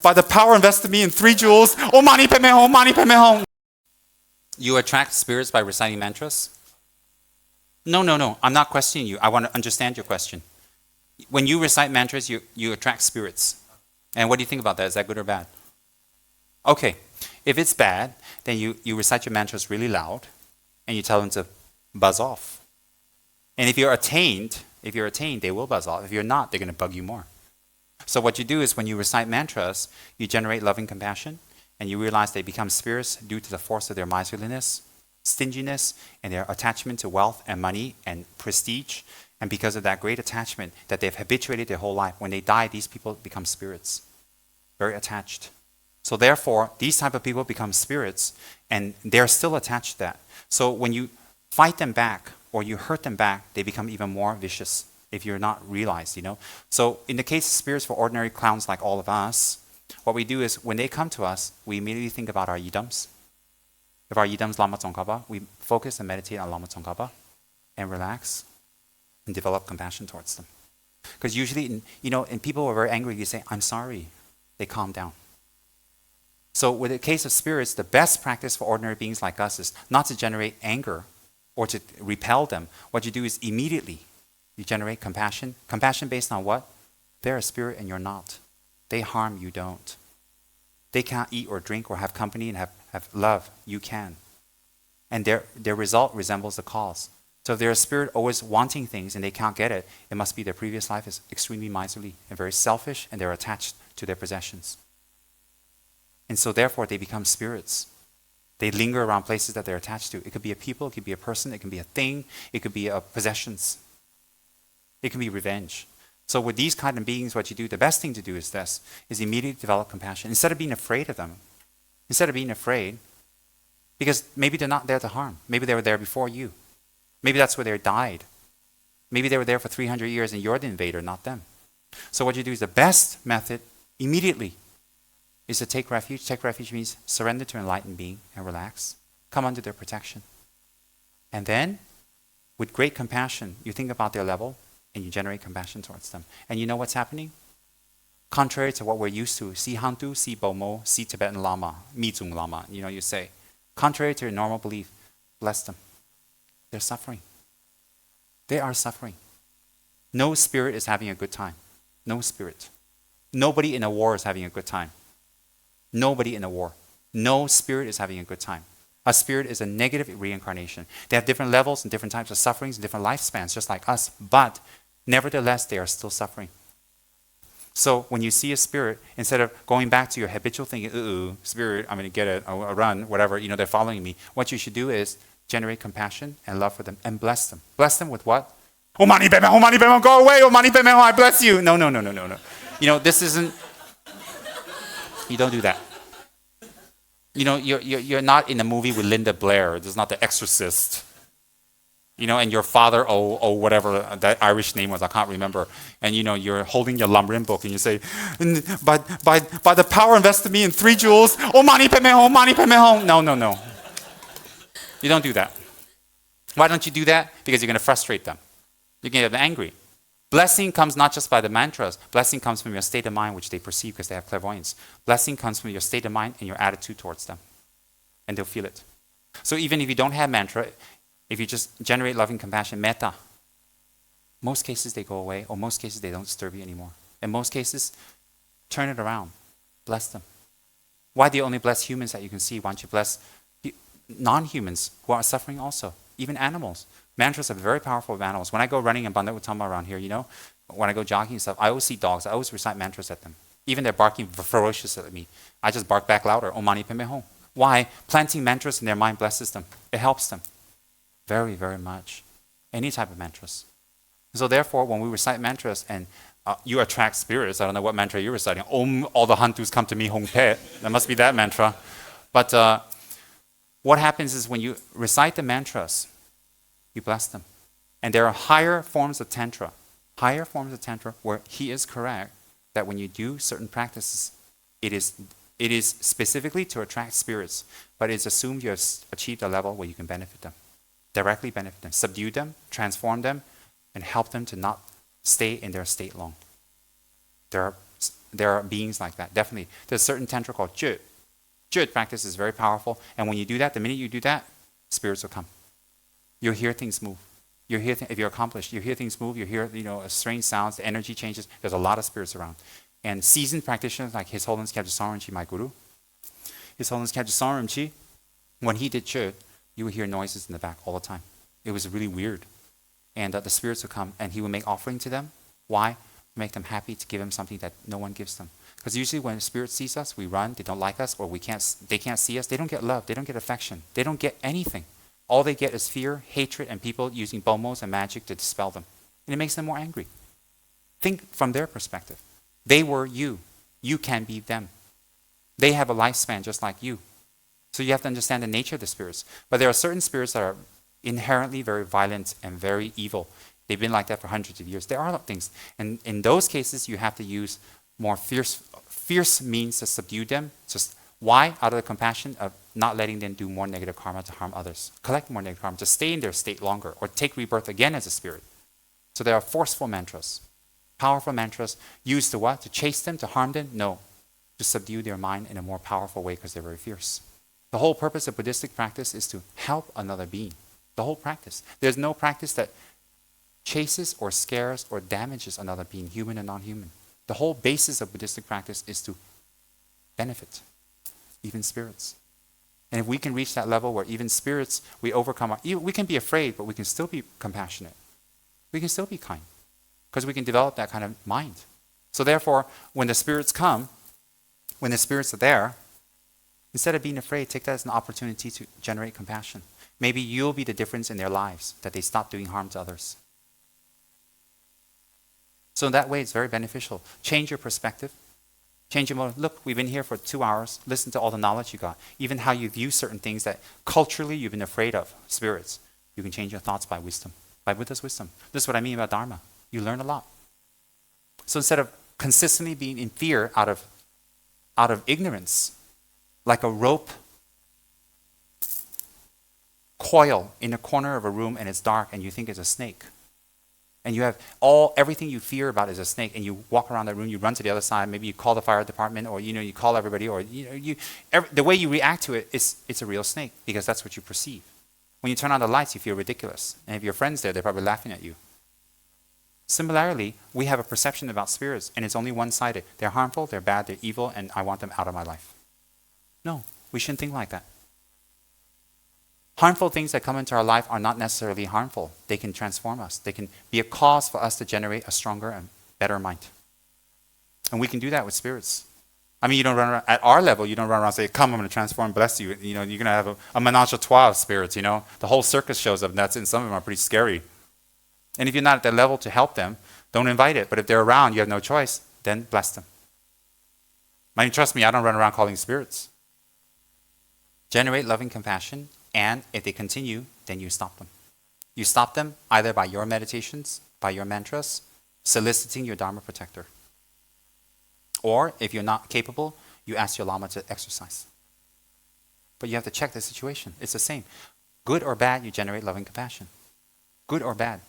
By the power invested in me in 3 jewels, Om Mani Padme Hum, Mani Padme Hum. You attract spirits by reciting mantras? No. I'm not questioning you. I want to understand your question. When you recite mantras, you attract spirits. And what do you think about that? Is that good or bad? Okay. If it's bad, then you recite your mantras really loud and you tell them to buzz off. And if you're attained, they will buzz off. If you're not, they're going to bug you more. So what you do is when you recite mantras, you generate loving compassion and you realize they become spirits due to the force of their miserliness, stinginess, and their attachment to wealth and money and prestige. And because of that great attachment that they've habituated their whole life, when they die, these people become spirits, very attached. So therefore, these type of people become spirits and they're still attached to that. So when you fight them back or you hurt them back, they become even more vicious if you're not realized, So in the case of spirits for ordinary clowns like all of us, what we do is when they come to us, we immediately think about our yidams. If our yidams Lama Tsongkhapa, we focus and meditate on Lama Tsongkhapa and relax and develop compassion towards them. Because usually, and people are very angry, you say, I'm sorry. They calm down. So with the case of spirits, the best practice for ordinary beings like us is not to generate anger or to repel them. What you do is immediately you generate compassion. Compassion based on what? They're a spirit and you're not. They harm, you don't. They can't eat or drink or have company and have love. You can. And their result resembles the cause. So if they're a spirit always wanting things and they can't get it, it must be their previous life is extremely miserly and very selfish and they're attached to their possessions. And so therefore they become spirits. They linger around places that they're attached to. It could be a people, it could be a person, it can be a thing, it could be possessions. It can be revenge. So with these kind of beings, what you do, the best thing to do is this, is immediately develop compassion. Instead of being afraid of them, because maybe they're not there to harm. Maybe they were there before you. Maybe that's where they died. Maybe they were there for 300 years and you're the invader, not them. So what you do is the best method immediately is to take refuge. Take refuge means surrender to an enlightened being and relax. Come under their protection. And then, with great compassion, you think about their level and you generate compassion towards them. And you know what's happening? Contrary to what we're used to, si hantu, si bomo, si Tibetan Lama, mi zung Lama, you say. Contrary to your normal belief, bless them. They're suffering. They are suffering. No spirit is having a good time. No spirit. Nobody in a war is having a good time. Nobody in a war. No spirit is having a good time. A spirit is a negative reincarnation. They have different levels and different types of sufferings and different lifespans, just like us. But nevertheless, they are still suffering. So when you see a spirit, instead of going back to your habitual thinking, spirit, I'm going to get it, I'll run, whatever, they're following me. What you should do is generate compassion and love for them and bless them. Bless them with what? Oh, Mani Padme, oh, Mani Padme, go away, oh, Mani Padme, I bless you. No. This isn't, you don't do that. You're not in a movie with Linda Blair. This is not The Exorcist. And your father, whatever that Irish name was, I can't remember. And you're holding your Lamrim book and you say, by the power invested in me in 3 jewels, oh, Mani Padme Hum, Mani Padme Hum. No. You don't do that. Why don't you do that? Because you're going to frustrate them. You're going to get them angry. Blessing comes not just by the mantras. Blessing comes from your state of mind, which they perceive because they have clairvoyance. Blessing comes from your state of mind and your attitude towards them. And they'll feel it. So even if you don't have mantra, if you just generate loving compassion, metta, most cases they go away, or most cases they don't disturb you anymore. In most cases, turn it around. Bless them. Why do you only bless humans that you can see? Why don't you bless non-humans who are suffering also? Even animals. Mantras are very powerful with animals. When I go running in Bandar Utama around here, when I go jogging and stuff, I always see dogs. I always recite mantras at them. Even they're barking ferociously at me. I just bark back louder. Om Mani Padme Hum. Why? Planting mantras in their mind blesses them. It helps them. Very, very much. Any type of mantras. So therefore, when we recite mantras and you attract spirits, I don't know what mantra you're reciting. Om, all the hantus come to me, Hong Pe. That must be that mantra. But what happens is when you recite the mantras, you bless them. And there are higher forms of tantra where he is correct that when you do certain practices, it is specifically to attract spirits, but it's assumed you have achieved a level where you can benefit them, directly benefit them, subdue them, transform them, and help them to not stay in their state long. There are there are beings like that, definitely. There's a certain tantra called Jut. Jut practice is very powerful, and when you do that, the minute you do that, spirits will come. You'll hear things move. You'll hear if you're accomplished, you hear things move. You hear strange sounds. The energy changes. There's a lot of spirits around, and seasoned practitioners like His Holiness Kyabje Rinpoche, my guru, His Holiness Kyabje Rinpoche, when he did Jut, you would hear noises in the back all the time. It was really weird, and the spirits would come, and he would make offering to them. Why? Make them happy, to give them something that no one gives them. Because usually when a spirit sees us, we run. They don't like us, or they can't see us. They don't get love. They don't get affection. They don't get anything. All they get is fear, hatred, and people using bomos and magic to dispel them. And it makes them more angry. Think from their perspective. They were you. You can be them. They have a lifespan just like you. So you have to understand the nature of the spirits. But there are certain spirits that are inherently very violent and very evil. They've been like that for hundreds of years. There are things. And in those cases, you have to use more fierce means to subdue them. Just why? Out of the compassion of not letting them do more negative karma to harm others. Collect more negative karma to stay in their state longer or take rebirth again as a spirit. So there are forceful mantras. Powerful mantras used to what? To chase them, to harm them? No. To subdue their mind in a more powerful way because they're very fierce. The whole purpose of Buddhistic practice is to help another being. The whole practice. There's no practice that chases or scares or damages another being, human and non-human. The whole basis of Buddhistic practice is to benefit even spirits. And if we can reach that level where even spirits, we overcome, we can be afraid, but we can still be compassionate. We can still be kind because we can develop that kind of mind. So therefore, when the spirits come, when the spirits are there, instead of being afraid, take that as an opportunity to generate compassion. Maybe you'll be the difference in their lives, that they stop doing harm to others. So in that way, it's very beneficial. Change your perspective. Change your motive. Look, we've been here for 2 hours. Listen to all the knowledge you got. Even how you view certain things that culturally you've been afraid of, spirits. You can change your thoughts by wisdom, by Buddha's wisdom. This is what I mean about Dharma. You learn a lot. So instead of consistently being in fear out of ignorance, like a rope coil in a corner of a room and it's dark and you think it's a snake. And you have everything you fear about is a snake, and you walk around that room, you run to the other side, maybe you call the fire department, or you call everybody, or the way you react to it is it's a real snake because that's what you perceive. When you turn on the lights, you feel ridiculous. And if your friends there, they're probably laughing at you. Similarly, we have a perception about spirits, and it's only one-sided. They're harmful, they're bad, they're evil, and I want them out of my life. No, we shouldn't think like that. Harmful things that come into our life are not necessarily harmful. They can transform us. They can be a cause for us to generate a stronger and better mind. And we can do that with spirits. I mean, you don't run around, at our level, you don't run around and say, come, I'm going to transform and bless you. You're going to have a menage a trois of spirits, The whole circus shows up, and that's it. Some of them are pretty scary. And if you're not at that level to help them, don't invite it. But if they're around, you have no choice, then bless them. I mean, trust me, I don't run around calling spirits. Generate loving compassion, and if they continue, then you stop them. You stop them either by your meditations, by your mantras, soliciting your Dharma protector. Or, if you're not capable, you ask your Lama to exercise. But you have to check the situation. It's the same. Good or bad, you generate loving compassion. Good or bad.